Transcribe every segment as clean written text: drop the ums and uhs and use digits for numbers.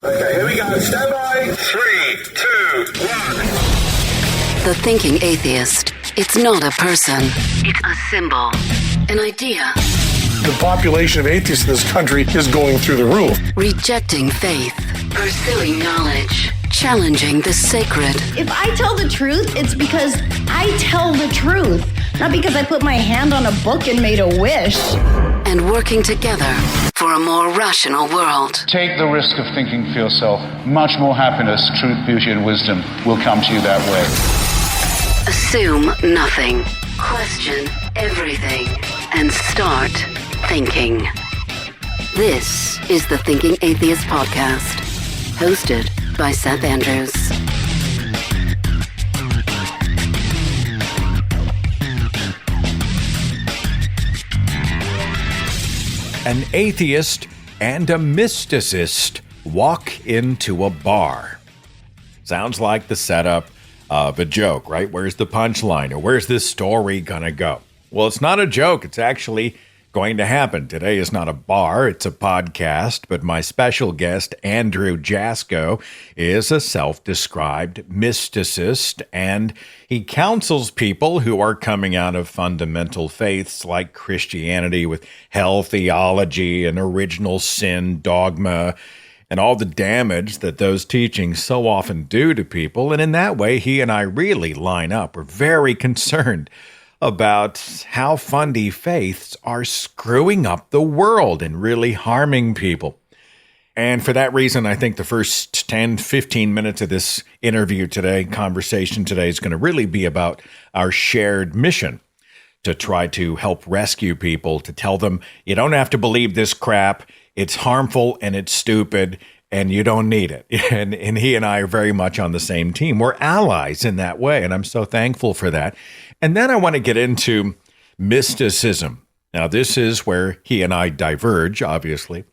Okay, here we go. Stand by. 3, 2, 1. The thinking atheist. It's not a person. It's a symbol. An idea. The population of atheists in this country is going through the roof. Rejecting faith. Pursuing knowledge. Challenging the sacred. If I tell the truth, it's because I tell the truth. Not because I put my hand on a book and made a wish. And working together for a more rational world. Take the risk of thinking for yourself. Much more happiness, truth, beauty, and wisdom will come to you that way. Assume nothing. Question everything. And start thinking. This is the Thinking Atheist Podcast. Hosted by Seth Andrews. An atheist and a mysticist walk into a bar. Sounds like the setup of a joke, right? Where's the punchline, or where's this story gonna go? Well, it's not a joke. It's actually going to happen. Today is not a bar, it's a podcast, but my special guest, Andrew Jasko, is a self-described mysticist, and he counsels people who are coming out of fundamental faiths like Christianity with hell theology and original sin dogma and all the damage that those teachings so often do to people. And in that way, he and I really line up. We're very concerned about how fundy faiths are screwing up the world and really harming people. And for that reason, I think the first 10, 15 minutes of this interview today, conversation today, is going to really be about our shared mission to try to help rescue people, to tell them, you don't have to believe this crap, it's harmful and it's stupid, and you don't need it. And he and I are very much on the same team. We're allies in that way, and I'm so thankful for that. And then I want to get into mysticism. Now, this is where he and I diverge, obviously,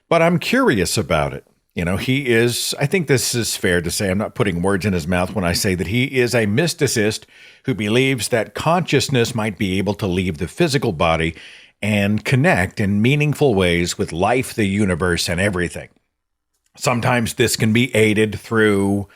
but I'm curious about it. You know, he is, I think this is fair to say, I'm not putting words in his mouth when I say that he is a mysticist who believes that consciousness might be able to leave the physical body and connect in meaningful ways with life, the universe, and everything. Sometimes this can be aided through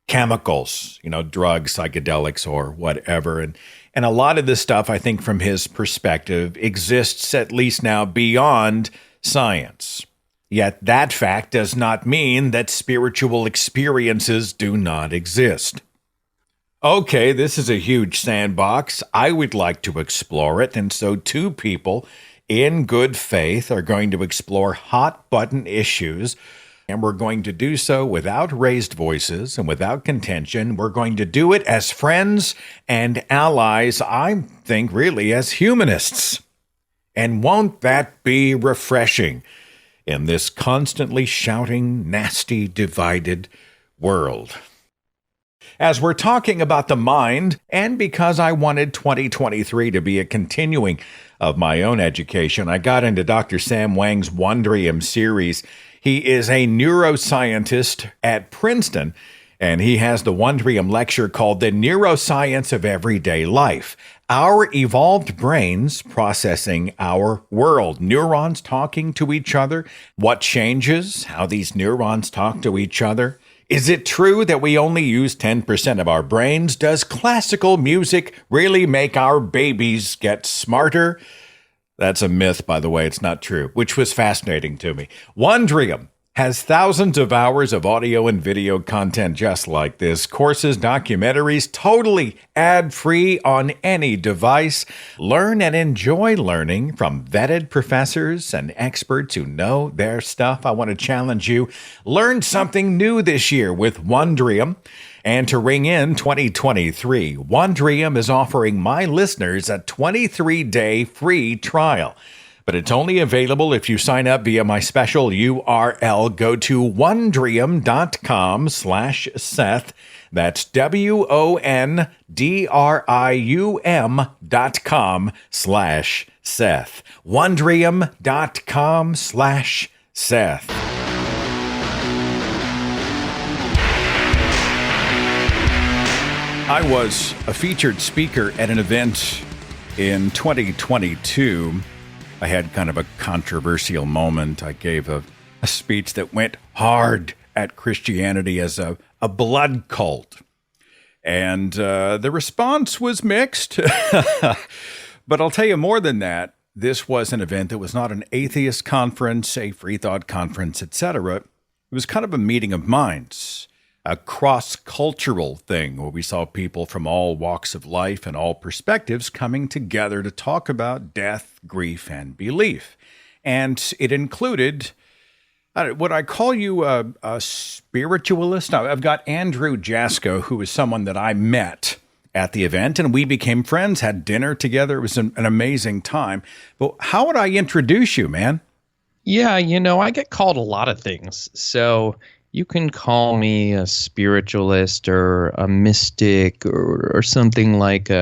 chemicals, drugs, psychedelics, or whatever. And a lot of this stuff, I think, from his perspective, exists at least now beyond science. Yet that fact does not mean that spiritual experiences do not exist. Okay, this is a huge sandbox. I would like to explore it, and so two people in good faith are going to explore hot-button issues. And we're going to do so without raised voices and without contention. We're going to do it as friends and allies, I think really as humanists. And won't that be refreshing in this constantly shouting, nasty, divided world? As we're talking about the mind, and because I wanted 2023 to be a continuing of my own education, I got into Dr. Sam Wang's Wondrium series. He is a neuroscientist at Princeton, and he has the Wondrium lecture called The Neuroscience of Everyday Life. Our evolved brains processing our world. Neurons talking to each other. What changes? How these neurons talk to each other. Is it true that we only use 10% of our brains? Does classical music really make our babies get smarter? That's a myth, by the way. It's not true, which was fascinating to me. Wondrium has thousands of hours of audio and video content just like this. Courses, documentaries, totally ad-free on any device. Learn and enjoy learning from vetted professors and experts who know their stuff. I want to challenge you. Learn something new this year with Wondrium. And to ring in 2023, Wondrium is offering my listeners a 23-day free trial. But it's only available if you sign up via my special URL. Go to wondrium.com/Seth. That's WONDRIUM.com/Seth. Wondrium.com/Seth. I was a featured speaker at an event in 2022. I had kind of a controversial moment. I gave a a speech that went hard at Christianity as a blood cult. And the response was mixed. But I'll tell you more than that. This was an event that was not an atheist conference, a free thought conference, etc. It was kind of a meeting of minds, a cross-cultural thing where we saw people from all walks of life and all perspectives coming together to talk about death, grief, and belief. And it included, would I call you a spiritualist? I've got Andrew Jasko, who is someone that I met at the event, and we became friends, had dinner together. It was an amazing time. But how would I introduce you, man? Yeah, I get called a lot of things. So you can call me a spiritualist or a mystic or something like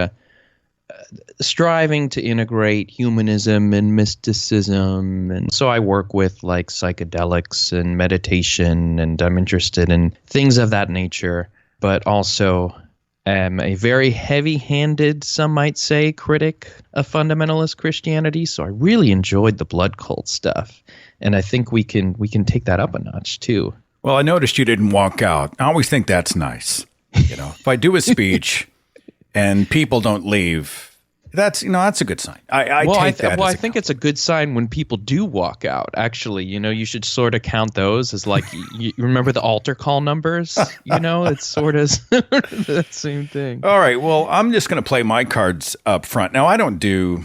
striving to integrate humanism and mysticism. And so I work with like psychedelics and meditation, and I'm interested in things of that nature, but also am a very heavy-handed, some might say, critic of fundamentalist Christianity. So I really enjoyed the blood cult stuff, and I think we can take that up a notch too. Well, I noticed you didn't walk out. I always think that's nice. If I do a speech and people don't leave, that's a good sign. I think it's a good sign when people do walk out. Actually, you should sort of count those as like you remember the altar call numbers. It's sort of the same thing. All right. Well, I'm just going to play my cards up front. Now, I don't do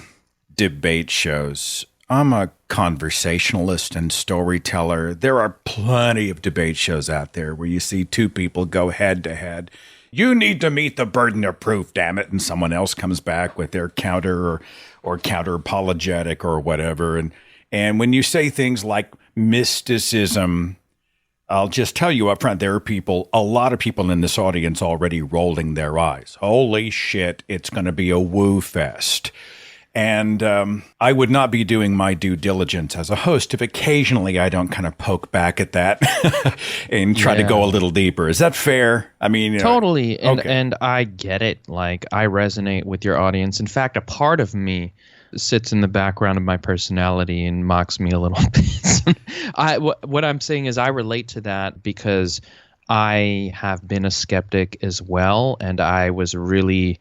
debate shows. I'm a conversationalist and storyteller. There are plenty of debate shows out there where you see two people go head to head. You need to meet the burden of proof, damn it. And someone else comes back with their counter or counter apologetic or whatever. And when you say things like mysticism, I'll just tell you up front, there are a lot of people in this audience already rolling their eyes. Holy shit, it's going to be a woo fest. And I would not be doing my due diligence as a host if occasionally I don't kind of poke back at that and try to go a little deeper. Is that fair? I mean, totally. Okay. And I get it. Like, I resonate with your audience. In fact, a part of me sits in the background of my personality and mocks me a little bit. What I'm saying is I relate to that because I have been a skeptic as well, and I was really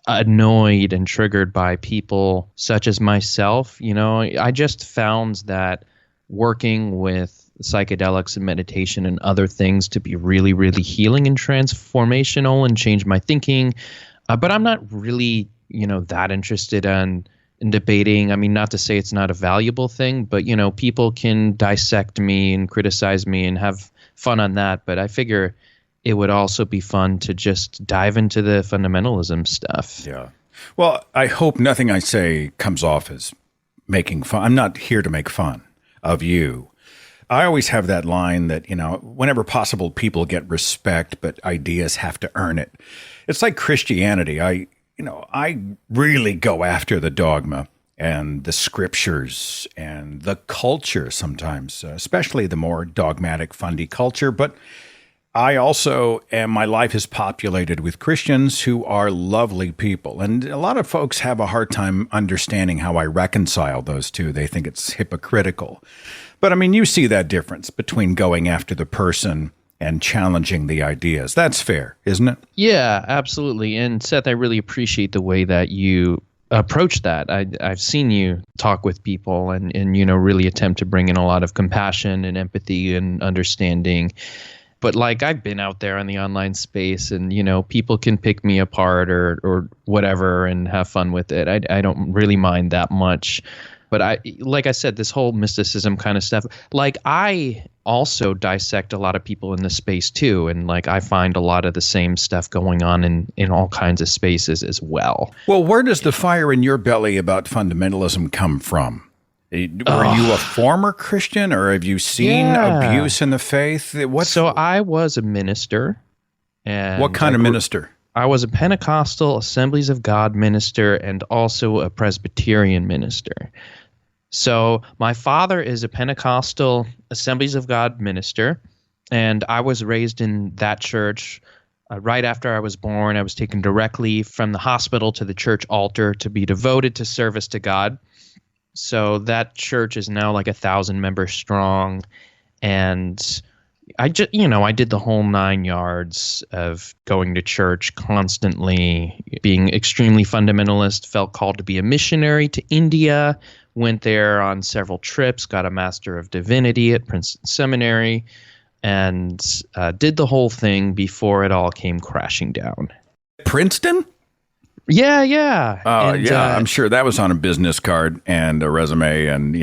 annoyed and triggered by people such as myself. I just found that working with psychedelics and meditation and other things to be really, really healing and transformational and change my thinking. But I'm not really, that interested in debating. I mean, not to say it's not a valuable thing, but, people can dissect me and criticize me and have fun on that. But I figure it would also be fun to just dive into the fundamentalism stuff. Yeah. Well, I hope nothing I say comes off as making fun. I'm not here to make fun of you. I always have that line that, whenever possible, people get respect, but ideas have to earn it. It's like Christianity. I really go after the dogma and the scriptures and the culture sometimes, especially the more dogmatic, fundy culture. But I also my life is populated with Christians who are lovely people. And a lot of folks have a hard time understanding how I reconcile those two. They think it's hypocritical. But I mean, you see that difference between going after the person and challenging the ideas. That's fair, isn't it? Yeah, absolutely. And Seth, I really appreciate the way that you approach that. I've seen you talk with people and really attempt to bring in a lot of compassion and empathy and understanding. But like, I've been out there in the online space and, people can pick me apart or whatever and have fun with it. I don't really mind that much. But like I said, this whole mysticism kind of stuff, like I also dissect a lot of people in the space too. And like, I find a lot of the same stuff going on in all kinds of spaces as well. Well, where does the fire in your belly about fundamentalism come from? Were you a former Christian, or have you seen abuse in the faith? So I was a minister. And what kind of minister? I was a Pentecostal Assemblies of God minister and also a Presbyterian minister. So my father is a Pentecostal Assemblies of God minister, and I was raised in that church. Right after I was born, I was taken directly from the hospital to the church altar to be devoted to service to God. So that church is now like 1,000 members strong. And I did the whole 9 yards of going to church constantly, being extremely fundamentalist, felt called to be a missionary to India, went there on several trips, got a Master of Divinity at Princeton Seminary, and did the whole thing before it all came crashing down. Princeton? Yeah, yeah. I'm sure that was on a business card and a resume, and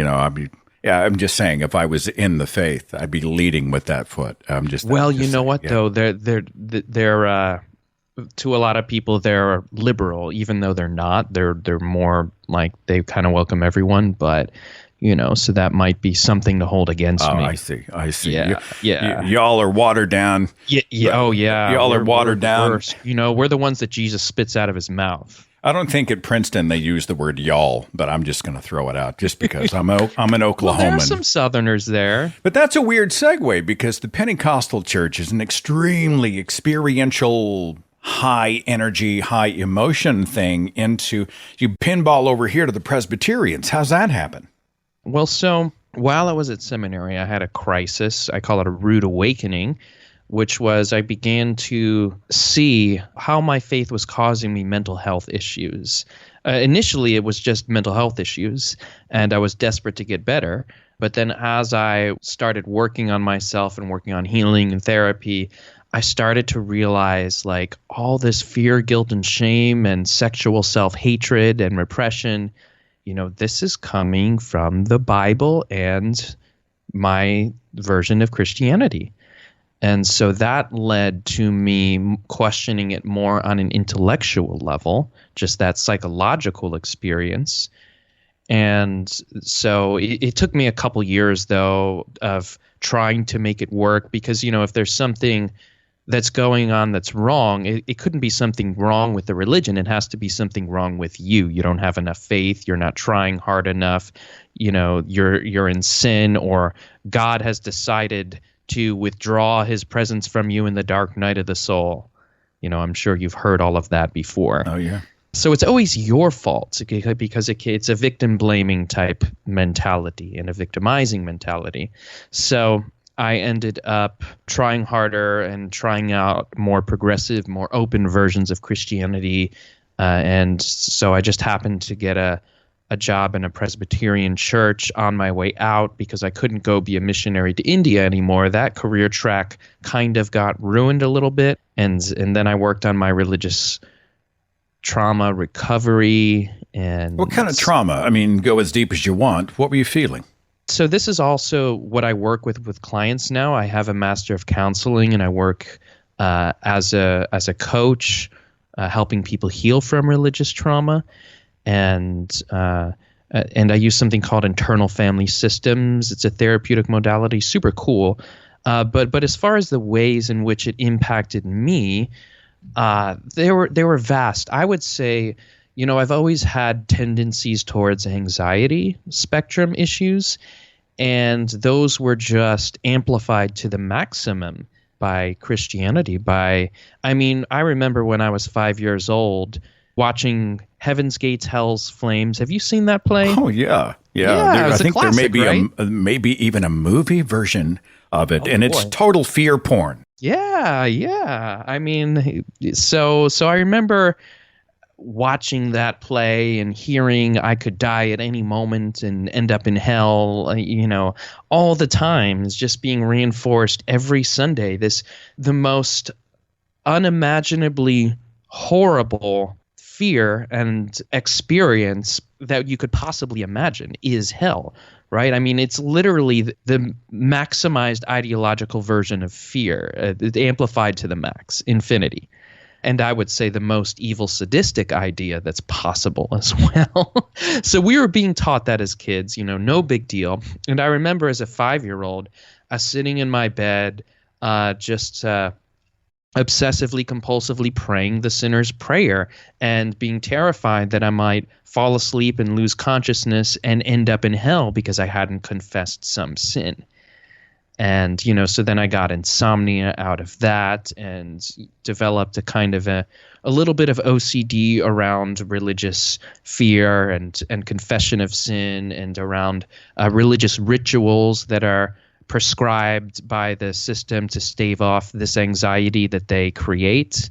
I'm just saying, if I was in the faith, I'd be leading with that foot. Well, you know what though, they're to a lot of people they're liberal, even though they're not. They're more like they kind of welcome everyone, but so that might be something to hold against me. I see. Yeah. Y'all are watered down. Yeah. Oh, yeah. Y'all are watered down. We're the ones that Jesus spits out of his mouth. I don't think at Princeton they use the word y'all, but I'm just going to throw it out just because I'm an Oklahoman. Well, there are some Southerners there. But that's a weird segue because the Pentecostal church is an extremely experiential, high energy, high emotion thing into you pinball over here to the Presbyterians. How's that happen? Well, so while I was at seminary, I had a crisis. I call it a rude awakening, which was I began to see how my faith was causing me mental health issues. Initially, it was just mental health issues, and I was desperate to get better. But then as I started working on myself and working on healing and therapy, I started to realize like all this fear, guilt, and shame and sexual self-hatred and repression, this is coming from the Bible and my version of Christianity. And so that led to me questioning it more on an intellectual level, just that psychological experience. And so it took me a couple years, though, of trying to make it work because, if there's something that's going on that's wrong, it couldn't be something wrong with the religion. It has to be something wrong with you. You don't have enough faith. You're not trying hard enough. You're in sin, or God has decided to withdraw his presence from you in the dark night of the soul. I'm sure you've heard all of that before. Oh, yeah. So it's always your fault because it's a victim blaming type mentality and a victimizing mentality. So I ended up trying harder and trying out more progressive, more open versions of Christianity. And so I just happened to get a job in a Presbyterian church on my way out because I couldn't go be a missionary to India anymore. That career track kind of got ruined a little bit. And then I worked on my religious trauma recovery. And what kind of trauma? I mean, go as deep as you want. What were you feeling? So this is also what I work with clients now. I have a Master of Counseling, and I work as a coach, helping people heal from religious trauma, and I use something called internal family systems. It's a therapeutic modality, super cool. But as far as the ways in which it impacted me, they were vast. I would say, I've always had tendencies towards anxiety spectrum issues, and those were just amplified to the maximum by Christianity. I remember when I was 5 years old watching Heaven's Gates, Hell's Flames. Have you seen that play? Oh, yeah. I think classic, there may be right? maybe even a movie version of it, and it's total fear porn. Yeah. I mean, so I remember watching that play and hearing I could die at any moment and end up in hell, all the time. It's just being reinforced every Sunday. The most unimaginably horrible fear and experience that you could possibly imagine is hell, right? I mean, it's literally the maximized ideological version of fear, amplified to the max, infinity. And I would say the most evil, sadistic idea that's possible as well. So we were being taught that as kids, no big deal. And I remember as a 5-year-old, sitting in my bed, just obsessively, compulsively praying the sinner's prayer and being terrified that I might fall asleep and lose consciousness and end up in hell because I hadn't confessed some sin. And, so then I got insomnia out of that and developed a kind of a little bit of OCD around religious fear and confession of sin and around religious rituals that are prescribed by the system to stave off this anxiety that they create.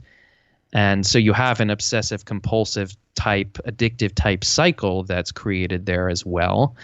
And so you have an obsessive compulsive type, addictive type cycle that's created there as well.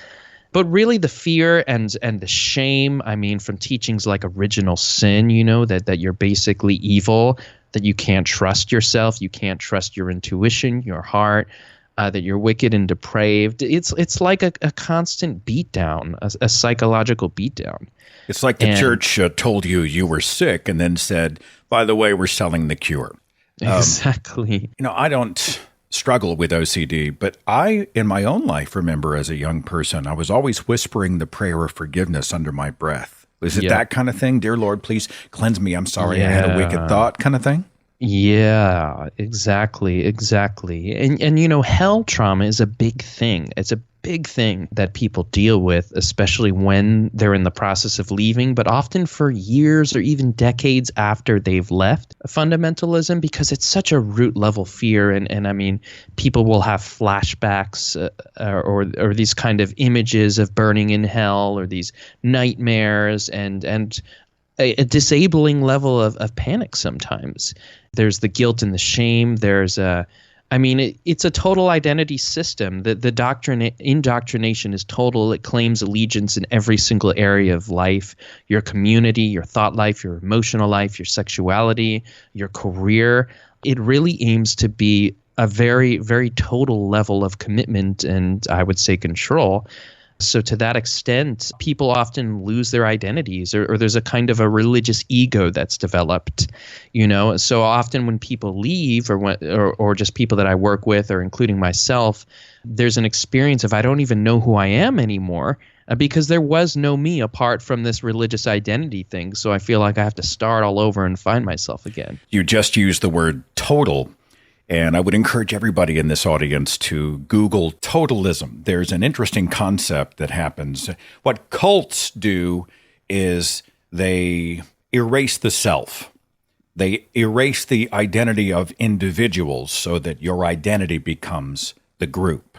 But really the fear and the shame, I mean, from teachings like original sin, that you're basically evil, that you can't trust yourself, you can't trust your intuition, your heart, that you're wicked and depraved. It's like a constant beatdown, a psychological beatdown. It's like the church told you were sick and then said, by the way, we're selling the cure. Exactly. I don't struggle with OCD, but I, in my own life, remember as a young person, I was always whispering the prayer of forgiveness under my breath. Is it that kind of thing? Dear Lord, please cleanse me. I'm sorry I had a wicked thought kind of thing? Yeah, exactly. And hell trauma is a big thing. It's a big thing that people deal with, especially when they're in the process of leaving, but often for years or even decades after they've left fundamentalism, because it's such a root level fear. And I mean, people will have flashbacks or these kind of images of burning in hell, or these nightmares and a disabling level of panic sometimes. There's the guilt and the shame. There's it's a total identity system. The indoctrination is total. It claims allegiance in every single area of life: your community, your thought life, your emotional life, your sexuality, your career. It really aims to be a very, very total level of commitment and, I would say, control. So to that extent, people often lose their identities, or there's a kind of a religious ego that's developed, So often when people leave, or just people that I work with, or including myself, there's an experience of I don't even know who I am anymore, because there was no me apart from this religious identity thing. So I feel like I have to start all over and find myself again. You just used the word total. And I would encourage everybody in this audience to Google totalism. There's an interesting concept that happens. What cults do is they erase the self. They erase the identity of individuals so that your identity becomes the group.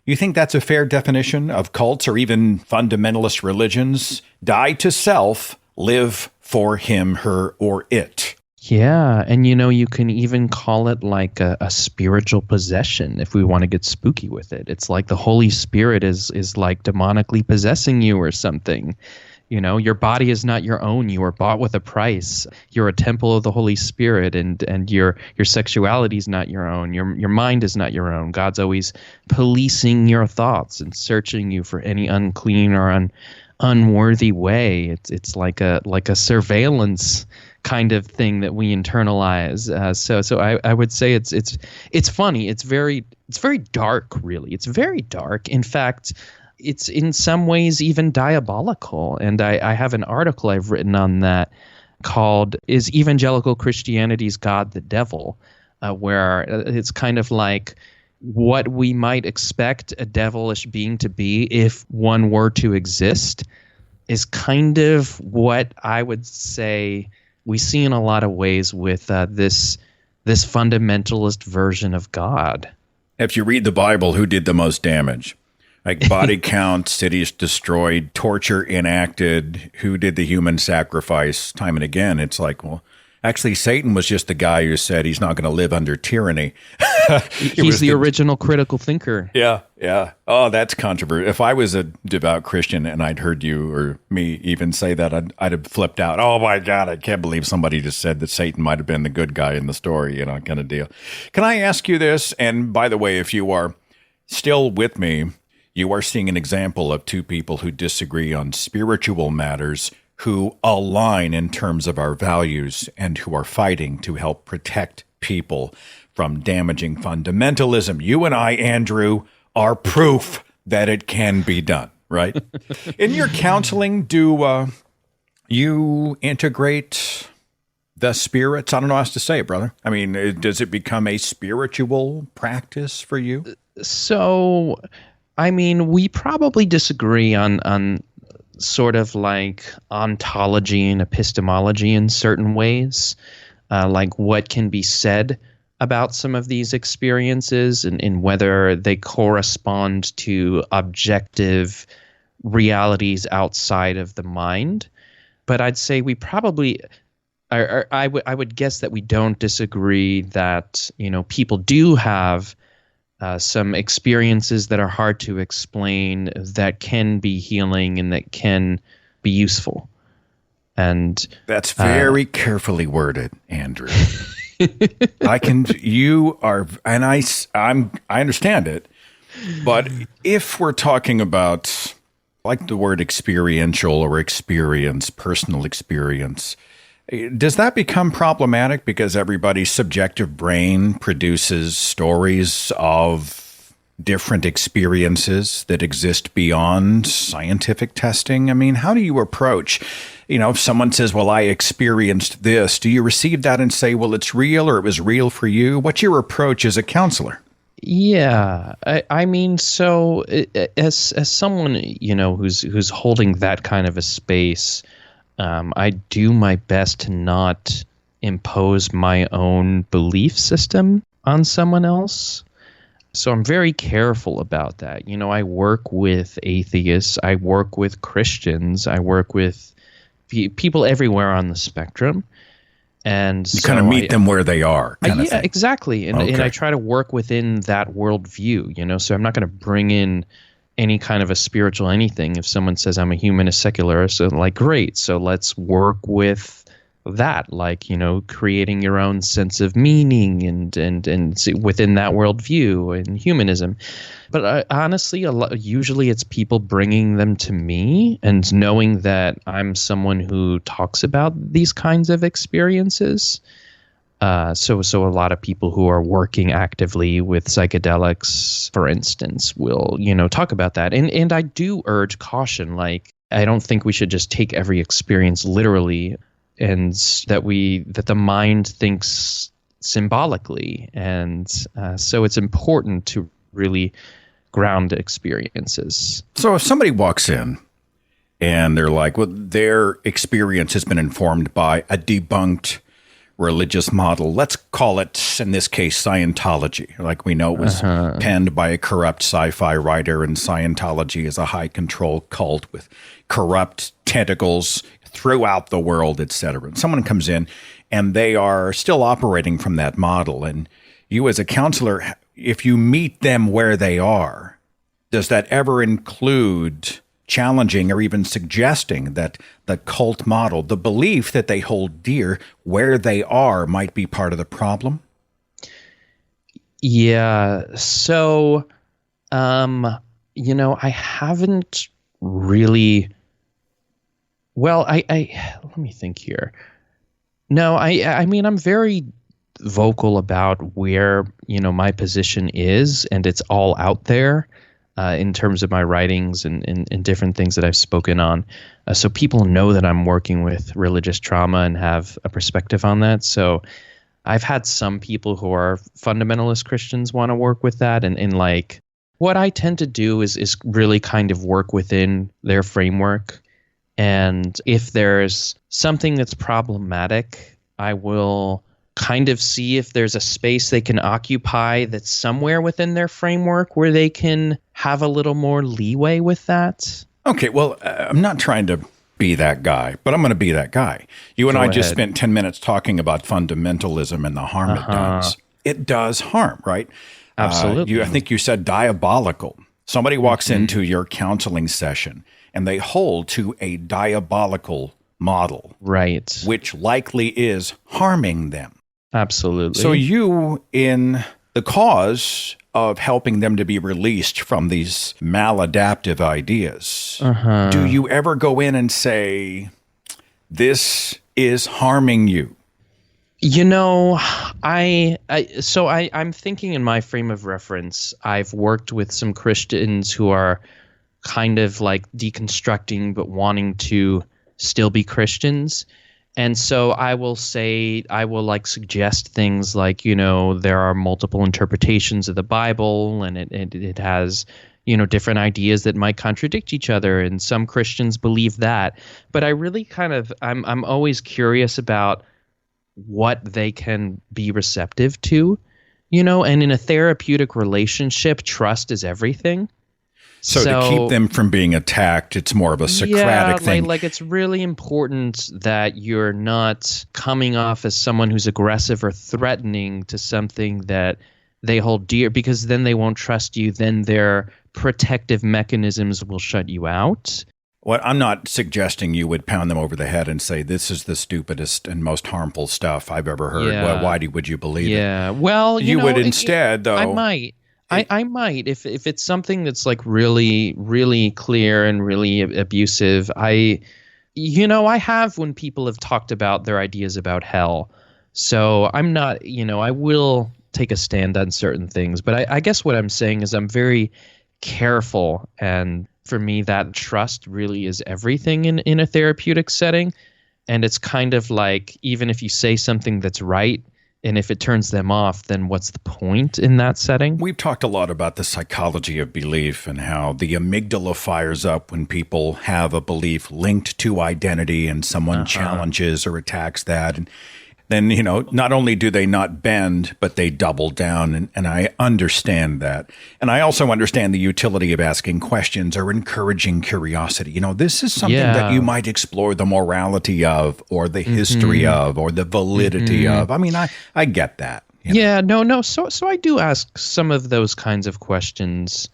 You think that's a fair definition of cults or even fundamentalist religions? Die to self, live for him, her, or it. Yeah, and you can even call it like a spiritual possession if we want to get spooky with it. It's like the Holy Spirit is like demonically possessing you or something. Your body is not your own. You were bought with a price. You're a temple of the Holy Spirit, and your sexuality is not your own. Your mind is not your own. God's always policing your thoughts and searching you for any unclean or unworthy way. It's like a surveillance kind of thing that we internalize. So I would say it's funny. It's very dark, really. It's very dark. In fact, it's in some ways even diabolical. And I have an article I've written on that called "Is Evangelical Christianity's God the Devil?" Where it's kind of like what we might expect a devilish being to be if one were to exist is kind of what I would say we see in a lot of ways with this fundamentalist version of God. If you read the Bible, who did the most damage? Like body count, cities destroyed, torture enacted, who did the human sacrifice time and again? It's like, well, actually, Satan was just the guy who said he's not going to live under tyranny. He's the original critical thinker. Yeah. Oh, that's controversial. If I was a devout Christian and I'd heard you or me even say that, I'd have flipped out. Oh, my God, I can't believe somebody just said that Satan might have been the good guy in the story, kind of deal. Can I ask you this? And by the way, if you are still with me, you are seeing an example of two people who disagree on spiritual matters, who align in terms of our values, and who are fighting to help protect people from damaging fundamentalism. You and I, Andrew, are proof that it can be done, right? In your counseling, do you integrate the spirits? I don't know how else to say it, brother. I mean, does it become a spiritual practice for you? So, I mean, we probably disagree on sort of like ontology and epistemology in certain ways, like what can be said about some of these experiences and whether they correspond to objective realities outside of the mind. But I'd say we probably, I would guess that we don't disagree that, people do have some experiences that are hard to explain that can be healing and that can be useful. And that's very carefully worded, Andrew. I understand it, but if we're talking about like the word experiential or experience, personal experience, does that become problematic because everybody's subjective brain produces stories of different experiences that exist beyond scientific testing? I mean, how do you approach, if someone says, well, I experienced this, do you receive that and say, well, it's real or it was real for you? What's your approach as a counselor? Yeah, I mean, so as someone, who's holding that kind of a space, I do my best to not impose my own belief system on someone else. So I'm very careful about that. I work with atheists, I work with Christians, I work with people everywhere on the spectrum. And you kind of meet them where they are. Yeah, exactly. And I try to work within that worldview, so I'm not going to bring in any kind of a spiritual anything. If someone says I'm a humanist secularist, so like, great. So let's work with that, like, creating your own sense of meaning and within that worldview and humanism. But honestly, usually it's people bringing them to me and knowing that I'm someone who talks about these kinds of experiences. So a lot of people who are working actively with psychedelics, for instance, will, talk about that. And I do urge caution. Like, I don't think we should just take every experience literally, and that the mind thinks symbolically. And so it's important to really ground experiences. So if somebody walks in and they're like, well, their experience has been informed by a debunked religious model, let's call it, in this case, Scientology. Like we know it was penned by a corrupt sci-fi writer, and Scientology is a high control cult with corrupt tentacles throughout the world, etc. Someone comes in and they are still operating from that model. And you as a counselor, if you meet them where they are, does that ever include challenging or even suggesting that the cult model, the belief that they hold dear where they are, might be part of the problem? Yeah. So, I haven't really. Well, I let me think here. No, I mean, I'm very vocal about where, my position is, and it's all out there in terms of my writings and different things that I've spoken on. So people know that I'm working with religious trauma and have a perspective on that. So I've had some people who are fundamentalist Christians want to work with that. And like, what I tend to do is really kind of work within their framework. And if there's something that's problematic, I will kind of see if there's a space they can occupy that's somewhere within their framework where they can have a little more leeway with that. Okay, well, I'm not trying to be that guy, but I'm going to be that guy. You and Go I ahead. just spent 10 minutes talking about fundamentalism and the harm it does. It does harm, right? Absolutely. I think you said diabolical. Somebody walks into your counseling session and they hold to a diabolical model, Right. which likely is harming them. Absolutely. So you, in the cause of helping them to be released from these maladaptive ideas, do you ever go in and say, this is harming you? I'm thinking in my frame of reference, I've worked with some Christians who are kind of like deconstructing but wanting to still be Christians. And so I will suggest things like, there are multiple interpretations of the Bible, and it has, different ideas that might contradict each other. And some Christians believe that. But I really I'm always curious about what they can be receptive to, and in a therapeutic relationship, trust is everything. So to keep them from being attacked, it's more of a Socratic thing. Like it's really important that you're not coming off as someone who's aggressive or threatening to something that they hold dear, because then they won't trust you. Then their protective mechanisms will shut you out. Well, I'm not suggesting you would pound them over the head and say, this is the stupidest and most harmful stuff I've ever heard. Yeah. Well, why would you believe it? Yeah, well, you would instead, though. I might. I might. If it's something that's like really, really clear and really abusive, I have when people have talked about their ideas about hell. So I'm not, I will take a stand on certain things. But I guess what I'm saying is I'm very careful, and for me, that trust really is everything in a therapeutic setting. And it's kind of like, even if you say something that's right, and if it turns them off, then what's the point in that setting? We've talked a lot about the psychology of belief and how the amygdala fires up when people have a belief linked to identity and someone challenges or attacks that. And then, not only do they not bend, but they double down. And I understand that. And I also understand the utility of asking questions or encouraging curiosity. This is something that you might explore the morality of, or the history of, or the validity of. I mean, I get that. Yeah, no. So I do ask some of those kinds of questions.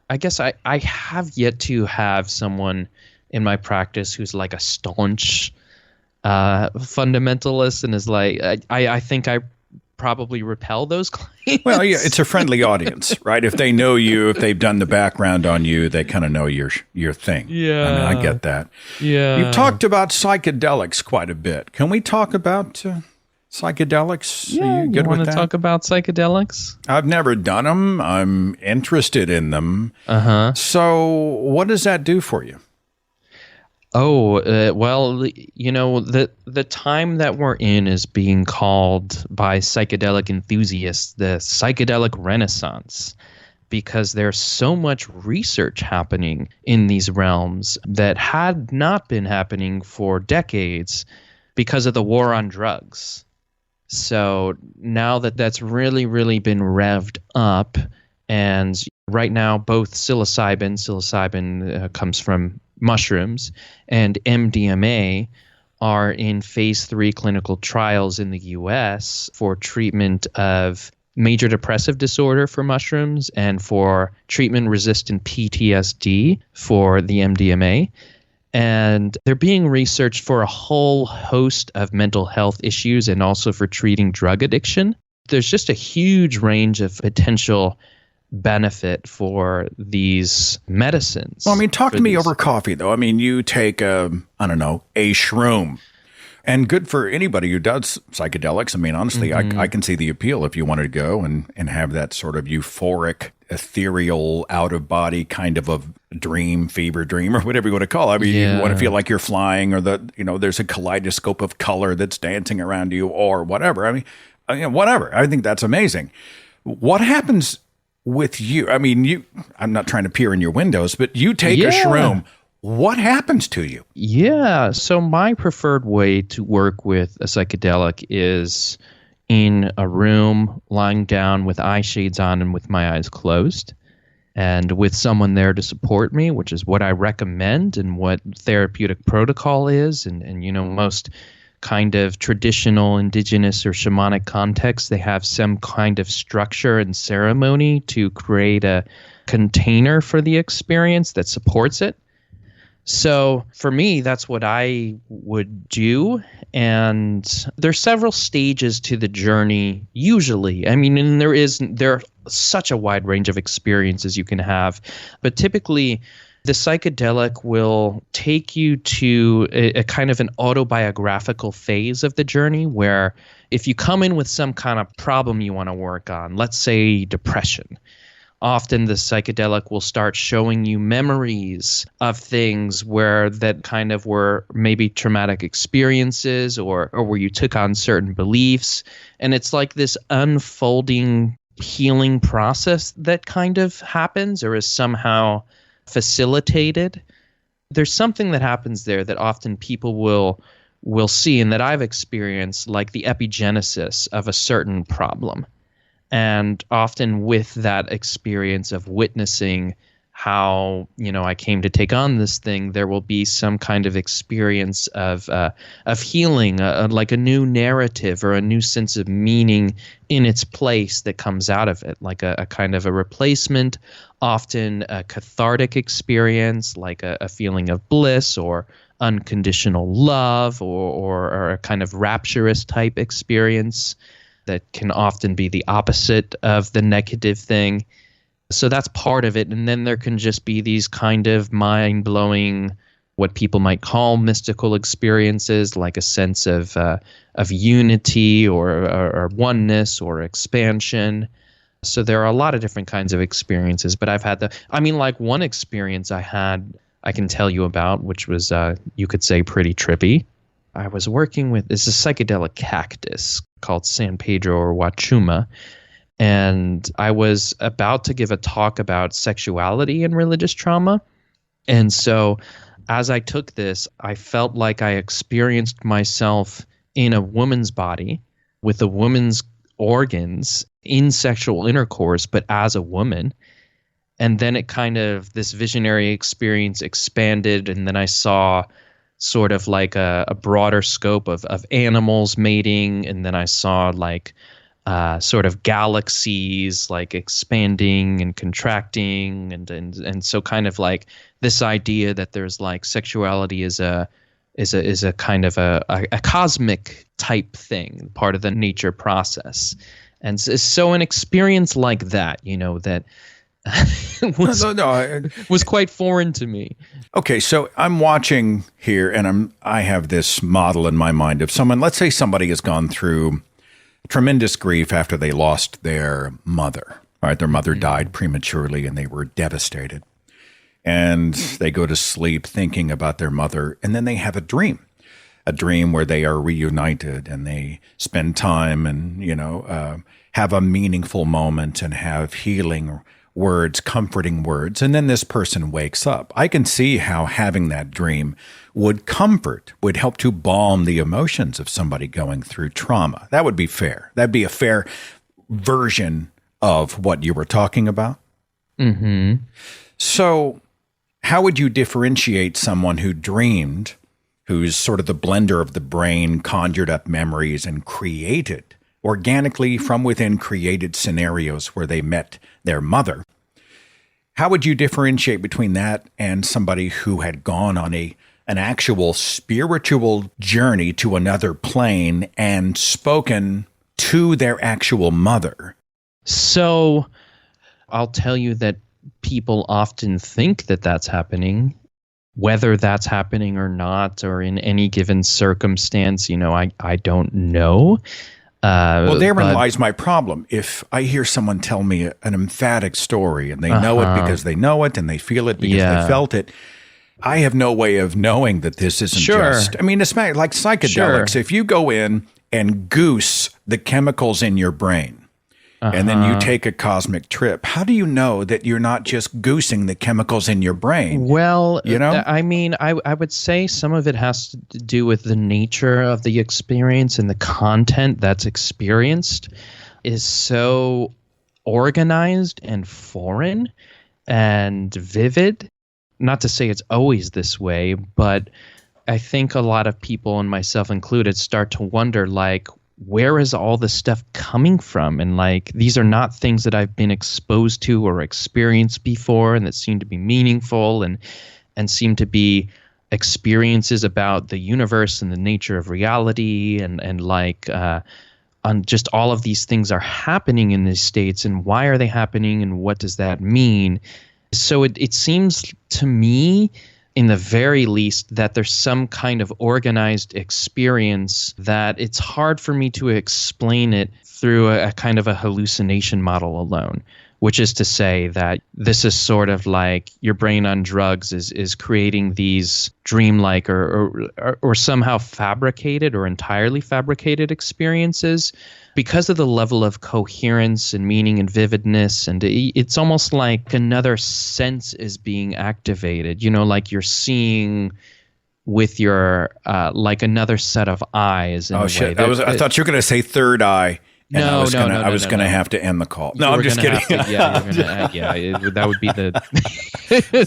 I guess I have yet to have someone in my practice who's like a staunch fundamentalist and is like, I think I probably repel those claims. Well, yeah, it's a friendly audience, right? If they know you, if they've done the background on you, they kind of know your thing. Yeah. I mean, I get that. Yeah. You've talked about psychedelics quite a bit. Can we talk about psychedelics? Yeah, Are you good want with to that? talk about psychedelics? I've never done them. I'm interested in them. So what does that do for you? Oh, well, the time that we're in is being called by psychedelic enthusiasts the psychedelic renaissance, because there's so much research happening in these realms that had not been happening for decades because of the war on drugs. So now that's really, really been revved up, and right now both psilocybin comes from mushrooms, and MDMA are in phase 3 clinical trials in the US for treatment of major depressive disorder for mushrooms and for treatment-resistant PTSD for the MDMA. And they're being researched for a whole host of mental health issues and also for treating drug addiction. There's just a huge range of potential benefit for these medicines. Well, I mean, talk to me over coffee, though. I mean, you take a shroom. And good for anybody who does psychedelics. I mean, honestly, I can see the appeal if you wanted to go and have that sort of euphoric, ethereal, out-of-body kind of a dream, fever dream, or whatever you want to call it. I mean, you want to feel like you're flying, or there's a kaleidoscope of color that's dancing around you, or whatever. I mean, whatever. I think that's amazing. What happens with you? I mean, I'm not trying to peer in your windows, but you take a shroom. What happens to you? Yeah. So my preferred way to work with a psychedelic is in a room, lying down with eye shades on and with my eyes closed, and with someone there to support me, which is what I recommend and what therapeutic protocol is. And most kind of traditional indigenous or shamanic contexts, they have some kind of structure and ceremony to create a container for the experience that supports it. So for me, that's what I would do. And there's several stages to the journey, usually. I mean, and there are such a wide range of experiences you can have. But typically, the psychedelic will take you to a kind of an autobiographical phase of the journey, where if you come in with some kind of problem you want to work on, let's say depression, often the psychedelic will start showing you memories of things that kind of were maybe traumatic experiences or where you took on certain beliefs. And it's like this unfolding healing process that kind of happens or is somehow facilitated. There's something that happens there that often people will see, and that I've experienced, like the epigenesis of a certain problem. And often with that experience of witnessing how, I came to take on this thing, there will be some kind of experience of healing, like a new narrative or a new sense of meaning in its place that comes out of it, like a kind of a replacement, often a cathartic experience, like a feeling of bliss or unconditional love or a kind of rapturous type experience that can often be the opposite of the negative thing. So that's part of it. And then there can just be these kind of mind-blowing, what people might call mystical experiences, like a sense of unity or oneness or expansion. So there are a lot of different kinds of experiences. But I've had like one experience I had, I can tell you about, which was, you could say, pretty trippy. I was working with, it's a psychedelic cactus called San Pedro or Wachuma. And I was about to give a talk about sexuality and religious trauma. And so as I took this, I felt like I experienced myself in a woman's body with a woman's organs in sexual intercourse, but as a woman. And then it kind of, this visionary experience expanded, and then I saw sort of like a broader scope of animals mating, and then I saw like sort of galaxies like expanding and contracting, and so kind of like this idea that there's like sexuality is a kind of a cosmic type thing, part of the nature process. And so an experience like that, that was quite foreign to me. Okay, so I'm watching here, and I have this model in my mind of someone. Let's say somebody has gone through tremendous grief after they lost their mother. All right, their mother died prematurely, and they were devastated. And they go to sleep thinking about their mother, and then they have a dream where they are reunited, and they spend time and have a meaningful moment and have healing words, comforting words, and then this person wakes up. I can see how having that dream would help to balm the emotions of somebody going through trauma. That would be fair. That'd be a fair version of what you were talking about. Mm-hmm. So how would you differentiate someone who dreamed, who's sort of the blender of the brain, conjured up memories and created organically from within, created scenarios where they met their mother? How would you differentiate between that and somebody who had gone on an actual spiritual journey to another plane and spoken to their actual mother? So I'll tell you that people often think that that's happening. Whether that's happening or not, or in any given circumstance, I don't know. Well, therein lies my problem. If I hear someone tell me an emphatic story and they know it because they know it and they feel it because they felt it, I have no way of knowing that this isn't just, it's like psychedelics. Sure. If you go in and goose the chemicals in your brain, and then you take a cosmic trip, how do you know that you're not just goosing the chemicals in your brain? Well, I would say some of it has to do with the nature of the experience, and the content that's experienced is so organized and foreign and vivid. Not to say it's always this way, but I think a lot of people, and myself included, start to wonder, like, where is all this stuff coming from? And like, these are not things that I've been exposed to or experienced before, and that seem to be meaningful and seem to be experiences about the universe and the nature of reality, and like on just all of these things are happening in these states, and why are they happening, and what does that mean? So it seems to me, in the very least, that there's some kind of organized experience that it's hard for me to explain it through a kind of a hallucination model alone, which is to say that this is sort of like your brain on drugs is creating these dreamlike or somehow fabricated or entirely fabricated experiences because of the level of coherence and meaning and vividness. And it's almost like another sense is being activated, like you're seeing with your like another set of eyes. Oh, shit. I thought you were going to say third eye. And No, I was going to no. have to end the call. You No, I'm were just gonna kidding. have to- that would be the.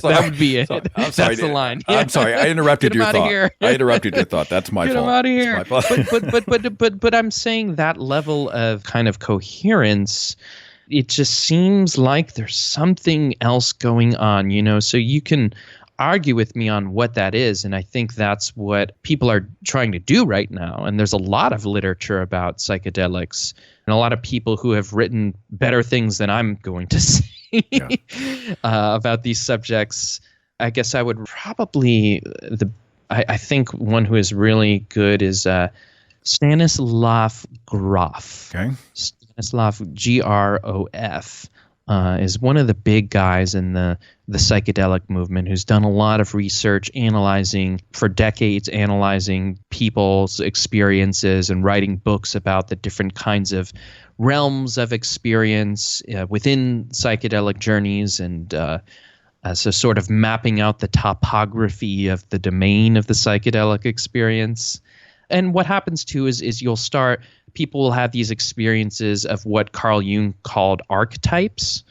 that would be it. I'm sorry, That's the line. I'm sorry. I interrupted Get him your outta thought. here. I interrupted your thought. That's my Get fault. him out of It's here. my fault. But I'm saying that level of kind of coherence, it just seems like there's something else going on, So you can argue with me on what that is, and I think that's what people are trying to do right now. And there's a lot of literature about psychedelics and a lot of people who have written better things than I'm going to say about these subjects. I guess I would probably I think one who is really good is Stanislav Grof. Okay. Stanislav Grof is one of the big guys in the psychedelic movement who's done a lot of research for decades, analyzing people's experiences and writing books about the different kinds of realms of experience within psychedelic journeys, and so sort of mapping out the topography of the domain of the psychedelic experience. And what happens too is people will have these experiences of what Carl Jung called archetypes,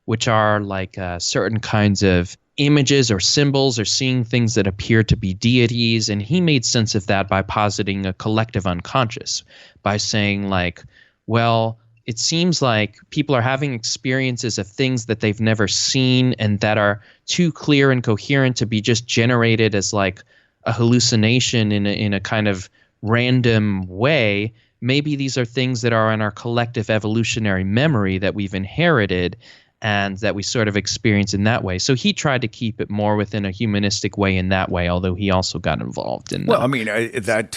which are like certain kinds of images or symbols or seeing things that appear to be deities. And he made sense of that by positing a collective unconscious, by saying like, well, it seems like people are having experiences of things that they've never seen and that are too clear and coherent to be just generated as like a hallucination in a kind of random way. Maybe these are things that are in our collective evolutionary memory that we've inherited and that we sort of experience in that way. So he tried to keep it more within a humanistic way in that way, although he also got involved in that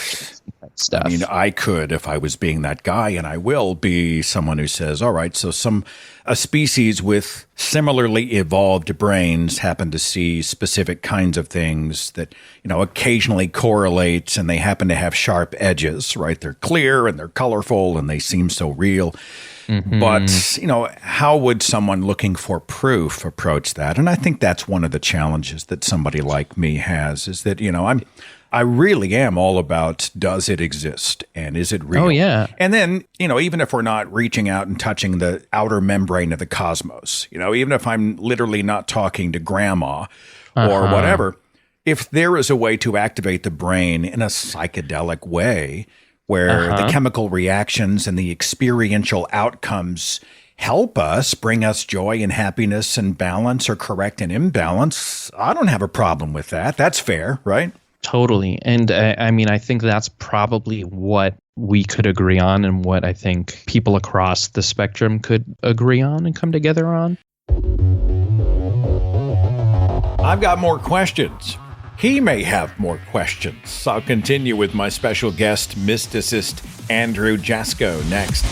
stuff. I mean, I could, if I was being that guy, and I will be someone who says, all right, so a species with similarly evolved brains happen to see specific kinds of things that, occasionally correlates, and they happen to have sharp edges, right? They're clear and they're colorful and they seem so real. Mm-hmm. But, how would someone looking for proof approach that? And I think that's one of the challenges that somebody like me has, is that, I really am all about, does it exist and is it real? Oh, yeah. And then, even if we're not reaching out and touching the outer membrane of the cosmos, even if I'm literally not talking to grandma or whatever, if there is a way to activate the brain in a psychedelic way where the chemical reactions and the experiential outcomes help us, bring us joy and happiness and balance, or correct an imbalance, I don't have a problem with that. That's fair, right? Totally. And I think that's probably what we could agree on and what I think people across the spectrum could agree on and come together on. I've got more questions. He may have more questions. I'll continue with my special guest, Mysticist Andrew Jasko, next.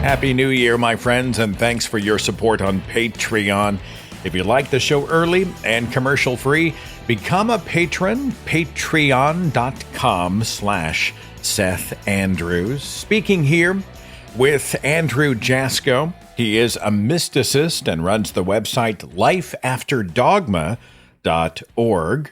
Happy New Year, my friends, and thanks for your support on Patreon. If you like the show early and commercial-free, become a patron, patreon.com/Seth Andrews. Speaking here with Andrew Jasko. He is a mysticist and runs the website lifeafterdogma.org.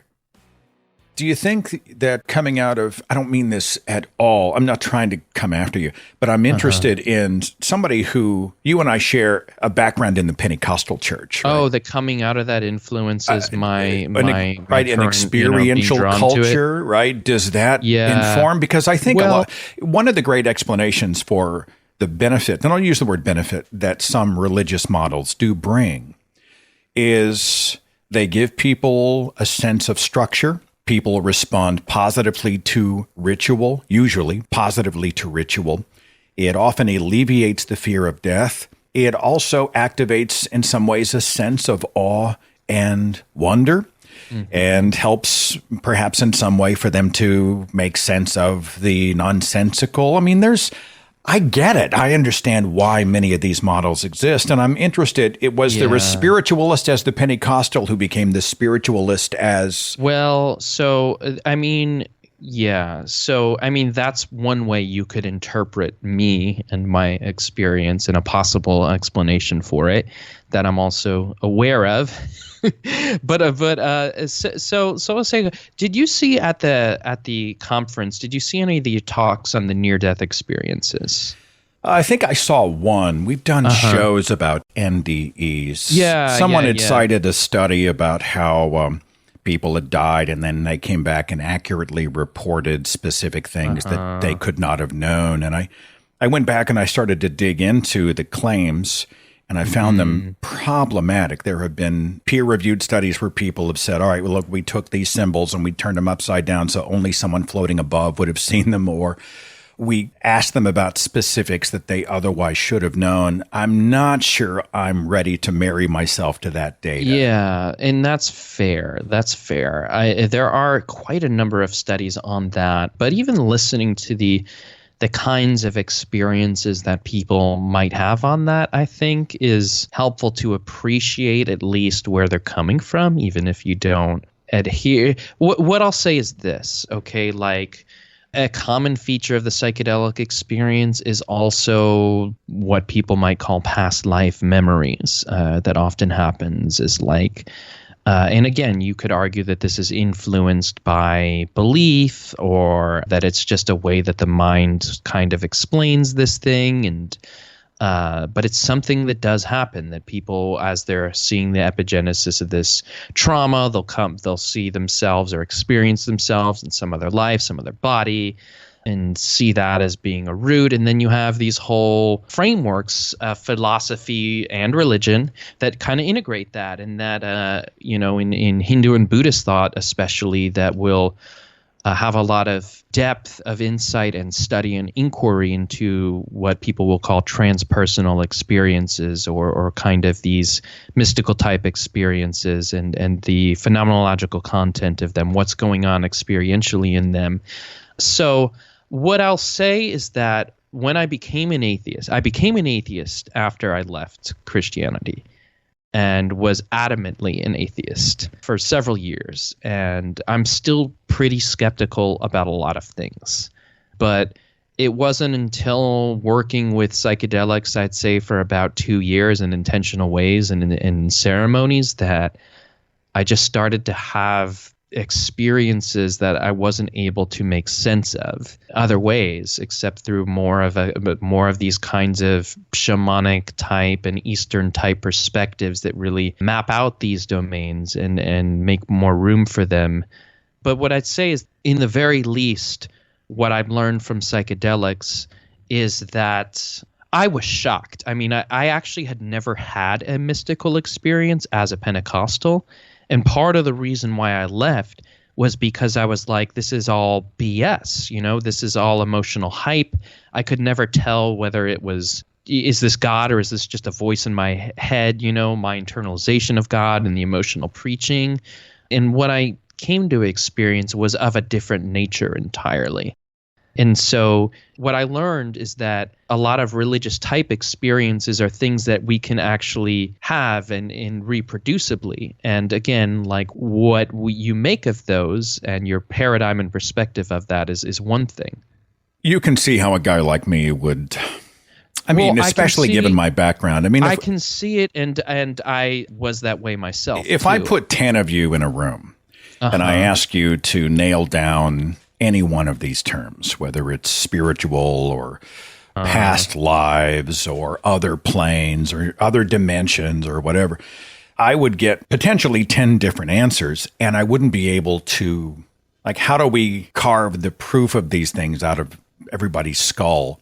Do you think that coming out of, I don't mean this at all, I'm not trying to come after you, but I'm interested in somebody who, you and I share a background in the Pentecostal church. Right? Oh, the coming out of that influences my an current, experiential being drawn to culture, right? Does that inform? Because I think one of the great explanations for the benefit, and I'll use the word benefit, that some religious models do bring is they give people a sense of structure. People respond positively to ritual, usually positively to ritual. It often alleviates the fear of death. It also activates, in some ways, a sense of awe and wonder, and helps perhaps in some way for them to make sense of the nonsensical. I mean, I get it. I understand why many of these models exist, and I'm interested. There was spiritualist as the Pentecostal who became the spiritualist as... Well, so, I mean, Yeah. So, I mean, that's one way you could interpret me and my experience and a possible explanation for it that I'm also aware of. So I was saying, did you see at the conference, did you see any of the talks on the near-death experiences? I think I saw one. We've done shows about NDEs. Yeah. Someone had cited a study about how people had died and then they came back and accurately reported specific things that they could not have known. And I went back and I started to dig into the claims, and I found them problematic. There have been peer-reviewed studies where people have said, all right, well, look, we took these symbols and we turned them upside down so only someone floating above would have seen them, or we asked them about specifics that they otherwise should have known. I'm not sure I'm ready to marry myself to that data. Yeah, and that's fair. That's fair. There are quite a number of studies on that, but even listening to the kinds of experiences that people might have on that, I think, is helpful to appreciate at least where they're coming from, even if you don't adhere. What I'll say is this, okay, like, a common feature of the psychedelic experience is also what people might call past life memories. That often happens is like, and again, you could argue that this is influenced by belief, or that it's just a way that the mind kind of explains this thing. And but it's something that does happen, that people, as they're seeing the epigenesis of this trauma, they'll see themselves or experience themselves in some other life, some other body, and see that as being a root. And then you have these whole frameworks, philosophy and religion, that kind of integrate that, and that, in Hindu and Buddhist thought especially, that will have a lot of depth of insight and study and inquiry into what people will call transpersonal experiences, or kind of these mystical type experiences, and the phenomenological content of them, what's going on experientially in them. So what I'll say is that when I became an atheist after I left Christianity, and was adamantly an atheist for several years. And I'm still pretty skeptical about a lot of things. But it wasn't until working with psychedelics, I'd say for about 2 years in intentional ways and in ceremonies, that I just started to have experiences that I wasn't able to make sense of other ways, except through more of these kinds of shamanic type and Eastern type perspectives that really map out these domains and make more room for them. But what I'd say is, in the very least, what I've learned from psychedelics is that I was shocked. I mean, I actually had never had a mystical experience as a Pentecostal. And part of the reason why I left was because I was like, this is all BS, this is all emotional hype. I could never tell whether it was, is this God or is this just a voice in my head, my internalization of God and the emotional preaching. And what I came to experience was of a different nature entirely. And so what I learned is that a lot of religious type experiences are things that we can actually have and reproducibly. And again, like what you make of those and your paradigm and perspective of that is one thing. You can see how a guy like me would, especially given my background. I can see it, and I was that way myself. If I put 10 of you in a room and I ask you to nail down any one of these terms, whether it's spiritual or past lives or other planes or other dimensions or whatever, I would get potentially 10 different answers, and I wouldn't be able to, like, how do we carve the proof of these things out of everybody's skull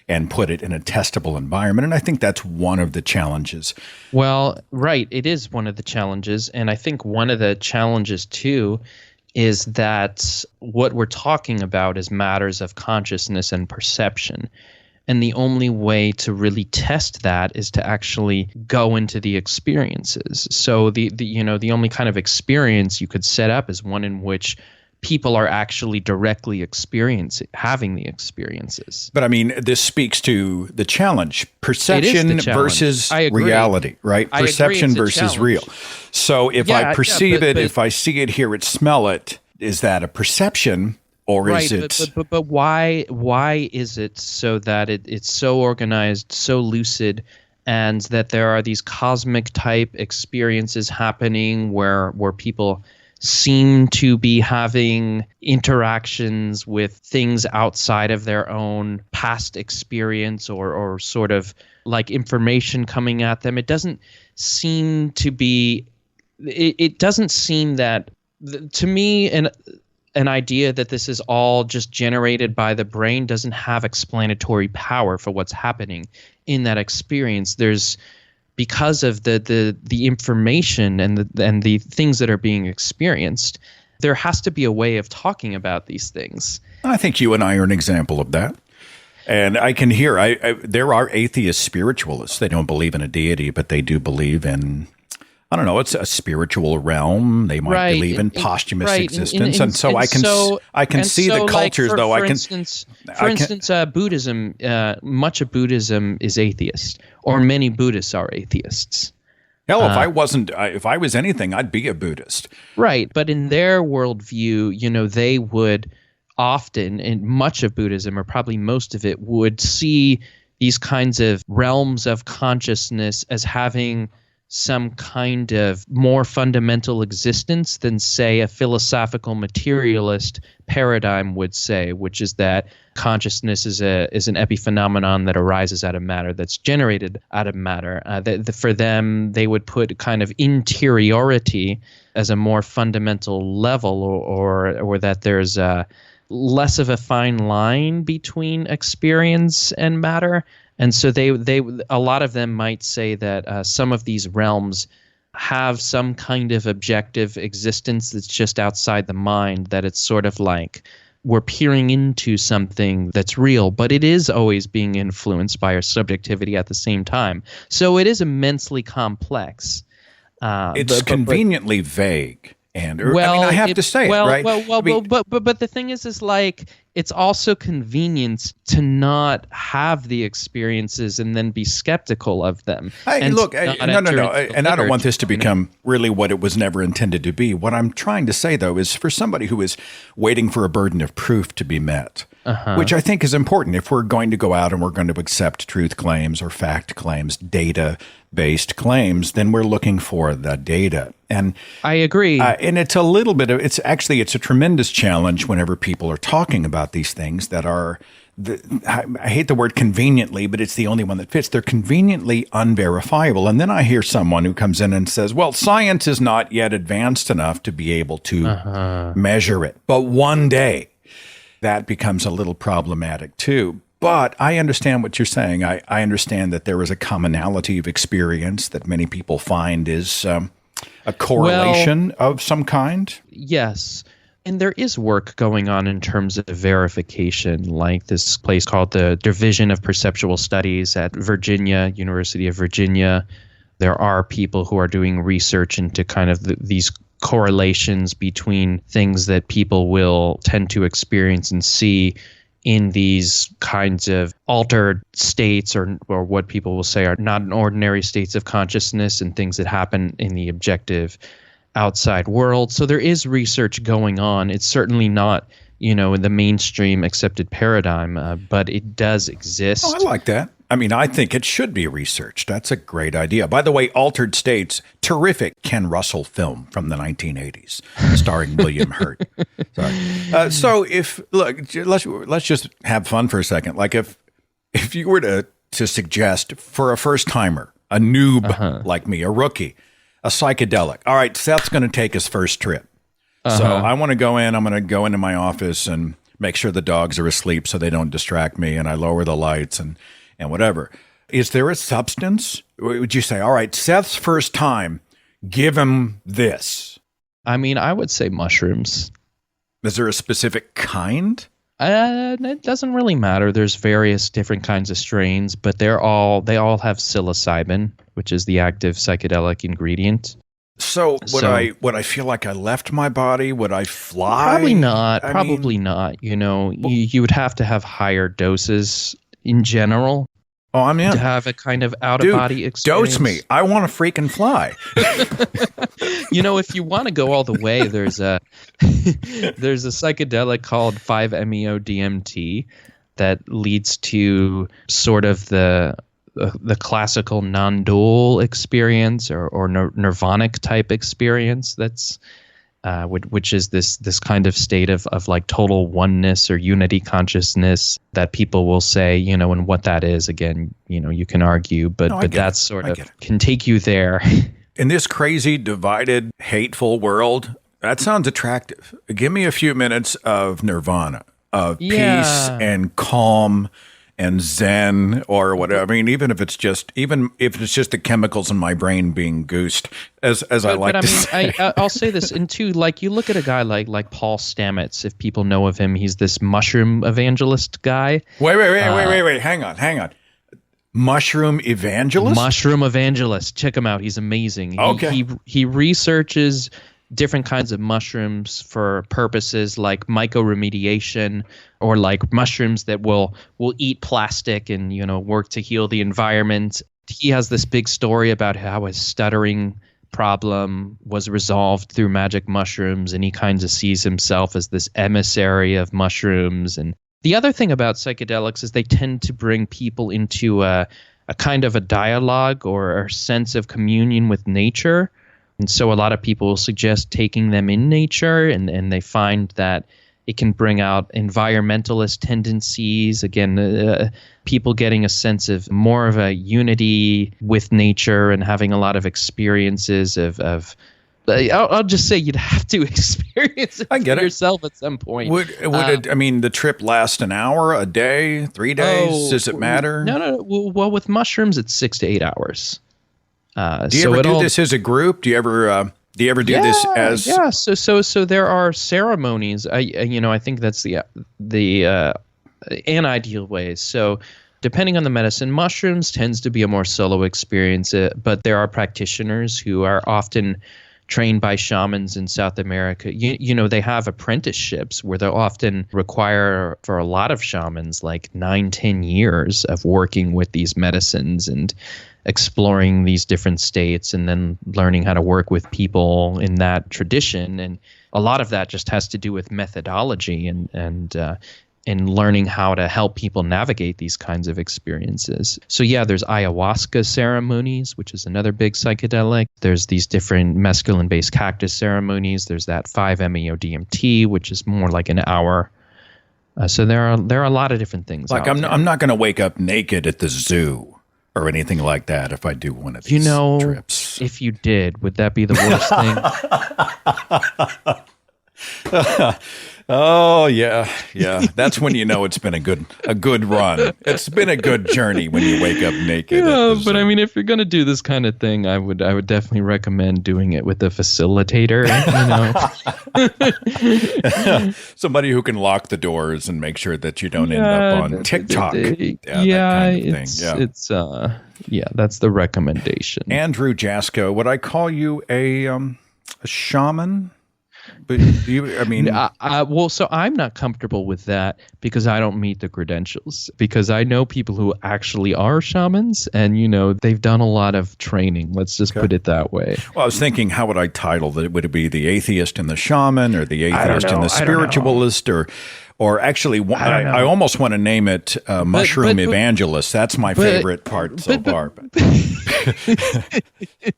and put it in a testable environment? And I think that's one of the challenges. Well, right. It is one of the challenges. And I think one of the challenges, too, is that what we're talking about is matters of consciousness and perception. And the only way to really test that is to actually go into the experiences. So the only kind of experience you could set up is one in which people are actually directly having the experiences. But I mean, this speaks to the challenge: perception versus reality, right? Perception versus real. So if I perceive it, if I see it, hear it, smell it, is that a perception, Or is it? But why is it so that it's so organized, so lucid, and that there are these cosmic type experiences happening where people seem to be having interactions with things outside of their own past experience or sort of like information coming at them? It doesn't seem to be. It doesn't seem that to me an idea that this is all just generated by the brain doesn't have explanatory power for what's happening in that experience. There's because of the information and the things that are being experienced, there has to be a way of talking about these things. I think you and I are an example of that. And I can hear there are atheist spiritualists. They don't believe in a deity, but they do believe in, I don't know, it's a spiritual realm. They might believe in posthumous existence. And so I can see the cultures, though. For instance, Buddhism, much of Buddhism is atheist, or many Buddhists are atheists. Hell, if I was anything, I'd be a Buddhist. Right. But in their worldview, they would often, in much of Buddhism, or probably most of it, would see these kinds of realms of consciousness as having some kind of more fundamental existence than, say, a philosophical materialist paradigm would say, which is that consciousness is an epiphenomenon that arises out of matter, that's generated out of matter. For them, they would put kind of interiority as a more fundamental level, or that there's less of a fine line between experience and matter. And so a lot of them might say that some of these realms have some kind of objective existence that's just outside the mind, that it's sort of like we're peering into something that's real, but it is always being influenced by our subjectivity at the same time. So it is immensely complex. It's conveniently vague. I have to say it, right? But the thing is like it's also convenience to not have the experiences and then be skeptical of them. No. And I don't want this to become really what it was never intended to be. What I'm trying to say, though, is for somebody who is waiting for a burden of proof to be met, which I think is important if we're going to go out and we're going to accept truth claims or fact claims, data-based claims, then we're looking for the data. And I agree. And it's a little bit of, it's a tremendous challenge whenever people are talking about these things that are, I hate the word conveniently, but it's the only one that fits. They're conveniently unverifiable. And then I hear someone who comes in and says, well, science is not yet advanced enough to be able to measure it. But one day that becomes a little problematic too. But I understand what you're saying. I understand that there is a commonality of experience that many people find is a correlation of some kind. Yes. And there is work going on in terms of verification, like this place called the Division of Perceptual Studies at University of Virginia. There are people who are doing research into kind of these correlations between things that people will tend to experience and see in these kinds of altered states, or what people will say are not ordinary states of consciousness, and things that happen in the objective outside world. So there is research going on. It's certainly not, in the mainstream accepted paradigm, but it does exist. Oh, I like that. I mean, I think it should be researched. That's a great idea. By the way, Altered States, terrific Ken Russell film from the 1980s, starring William Hurt. Sorry. So let's just have fun for a second. Like if you were to suggest for a first timer, a noob like me, a rookie, a psychedelic. All right, Seth's going to take his first trip. So I want to go in. I'm going to go into my office and make sure the dogs are asleep so they don't distract me, and I lower the lights and whatever. Is there a substance? Would you say, all right, Seth's first time, give him this? I mean, I would say mushrooms. Is there a specific kind? It doesn't really matter. There's various different kinds of strains, but they all have psilocybin, which is the active psychedelic ingredient. So would I feel like I left my body? Would I fly? Probably not. Probably not. You would have to have higher doses in general. Oh, I'm in. To have a kind of out-of-body experience. Dose me. I want to freaking fly. If you want to go all the way, there's a psychedelic called 5-MeO-DMT that leads to sort of the classical non-dual experience or nirvanic type experience. That's which is this kind of state of like total oneness or unity consciousness that people will say, and what that is, again, you can argue, but that sort of can take you there. In this crazy, divided, hateful world, that sounds attractive. Give me a few minutes of nirvana, of peace and calm and zen or whatever. I mean, even if it's just the chemicals in my brain being goosed, as I like to say. I'll say this, and too, like you look at a guy like Paul Stamets, if people know of him, he's this mushroom evangelist guy. Wait, hang on. Mushroom evangelist? Mushroom evangelist. Check him out. He's amazing. Okay. He researches different kinds of mushrooms for purposes like mycoremediation, or like mushrooms that will eat plastic and work to heal the environment. He has this big story about how his stuttering problem was resolved through magic mushrooms, and he kind of sees himself as this emissary of mushrooms. And the other thing about psychedelics is they tend to bring people into a kind of a dialogue or a sense of communion with nature. And so a lot of people suggest taking them in nature, and they find that it can bring out environmentalist tendencies. Again, people getting a sense of more of a unity with nature and having a lot of experiences of I'll just say you'd have to experience it for yourself at some point. Would it? I mean, the trip last an hour, a day, 3 days? Does it matter? No. Well, with mushrooms, it's 6 to 8 hours. Do you ever do this as a group? Do you ever do this as? Yeah. So there are ceremonies. I think that's the an-ideal ways. So depending on the medicine, mushrooms tends to be a more solo experience, but there are practitioners who are often trained by shamans in South America. They have apprenticeships where they'll often require, for a lot of shamans, like 9-10 years of working with these medicines and exploring these different states, and then learning how to work with people in that tradition. And a lot of that just has to do with methodology and learning how to help people navigate these kinds of experiences. So yeah, there's ayahuasca ceremonies, which is another big psychedelic. There's these different mescaline-based cactus ceremonies. There's that 5-MeO-DMT, which is more like an hour. So there are a lot of different things. Like I'm not going to wake up naked at the zoo or anything like that if I do one of these trips. If you did, would that be the worst thing? Oh yeah. That's when it's been a good run. It's been a good journey when you wake up naked. Yeah, but I mean, if you're gonna do this kind of thing, I would definitely recommend doing it with a facilitator. Somebody who can lock the doors and make sure that you don't end up on TikTok. That kind of thing. That's the recommendation. Andrew Jasko, would I call you a shaman? But so I'm not comfortable with that because I don't meet the credentials. Because I know people who actually are shamans, and they've done a lot of training. Let's just put it that way. Well, I was thinking, how would I title that? Would it be the atheist and the shaman, or the atheist and the spiritualist, or actually, I almost want to name it Mushroom Evangelist. That's my favorite part so far.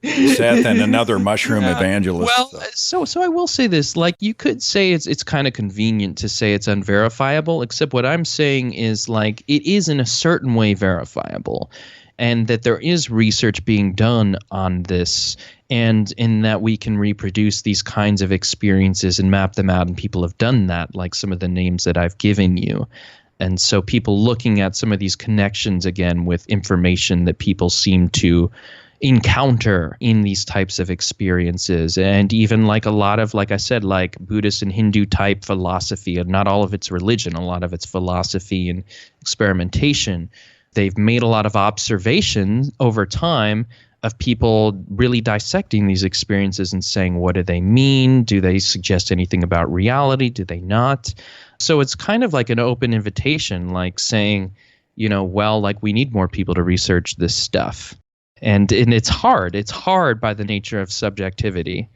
Seth and another Mushroom Evangelist. Well, so I will say this. Like, you could say it's kind of convenient to say it's unverifiable, except what I'm saying is, like, it is in a certain way verifiable, and that there is research being done on this, and in that we can reproduce these kinds of experiences and map them out, and people have done that, like some of the names that I've given you. And so people looking at some of these connections again with information that people seem to encounter in these types of experiences, and even like a lot of, like I said, like Buddhist and Hindu type philosophy, and not all of it's religion, a lot of it's philosophy and experimentation. They've made a lot of observations over time of people really dissecting these experiences and saying, what do they mean? Do they suggest anything about reality? Do they not? So it's kind of like an open invitation, like saying, we need more people to research this stuff. And it's hard. It's hard by the nature of subjectivity.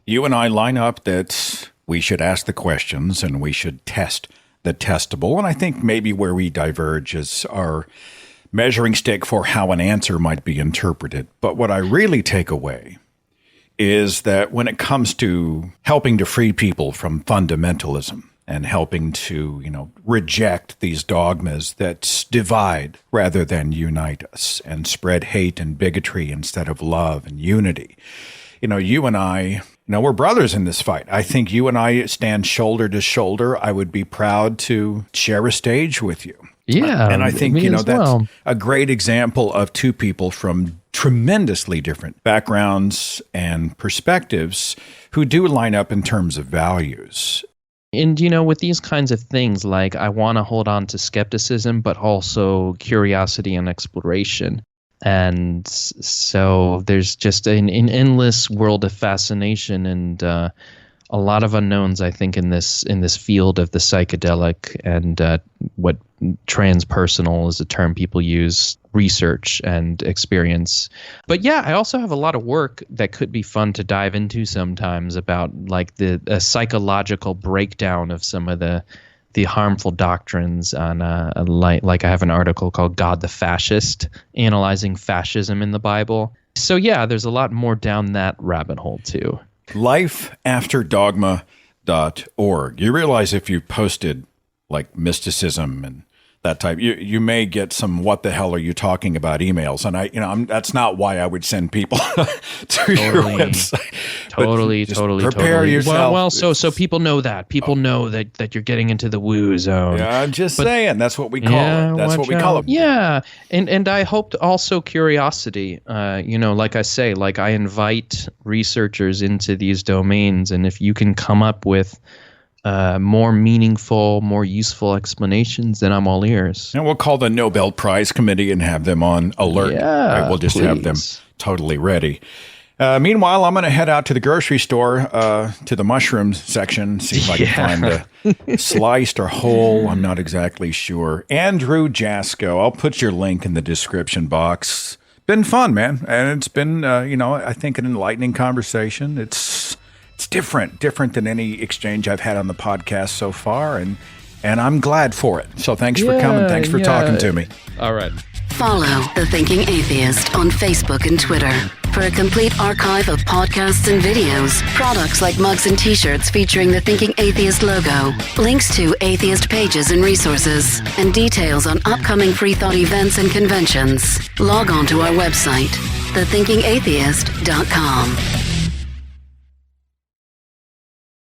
You and I line up that we should ask the questions and we should test the testable. And I think maybe where we diverge is our measuring stick for how an answer might be interpreted. But what I really take away is that when it comes to helping to free people from fundamentalism and helping to, reject these dogmas that divide rather than unite us and spread hate and bigotry instead of love and unity. You and I, we're brothers in this fight. I think you and I stand shoulder to shoulder. I would be proud to share a stage with you. Yeah. And I think, that's well. a great example of two people from tremendously different backgrounds and perspectives who do line up in terms of values. And, with these kinds of things, like I want to hold on to skepticism, but also curiosity and exploration. And so there's just an transcendless world of fascination and a lot of unknowns, I think, in this field of the psychedelic and what transpersonal is a term people use, research and experience. But yeah, I also have a lot of work that could be fun to dive into sometimes about like the psychological breakdown of some of the harmful doctrines on like I have an article called God the Fascist, analyzing fascism in the Bible. So yeah, there's a lot more down that rabbit hole too. Lifeafterdogma.org. You realize if you posted like mysticism and that type, you may get some "what the hell are you talking about" emails, and that's not why I would send people to your website. Totally. Prepare yourself. Well, so people know that. People know that you're getting into the woo zone. Yeah, I'm just saying that's what we call it. That's what we call it. Yeah, and I hoped also curiosity. Like I say, like I invite researchers into these domains, and if you can come up with more meaningful, more useful explanations, then I'm all ears. And we'll call the Nobel Prize Committee and have them on alert. Yeah, right, we'll just please. have them totally ready. Meanwhile, I'm going to head out to the grocery store, to the mushroom section, see if I can find a sliced or whole. I'm not exactly sure. Andrew Jasko. I'll put your link in the description box. Been fun, man. And it's been, I think an enlightening conversation. It's different than any exchange I've had on the podcast so far, and I'm glad for it. So thanks for coming. Thanks for talking to me. All right. Follow The Thinking Atheist on Facebook and Twitter for a complete archive of podcasts and videos, products like mugs and t-shirts featuring the Thinking Atheist logo, links to atheist pages and resources, and details on upcoming free thought events and conventions. Log on to our website, thethinkingatheist.com.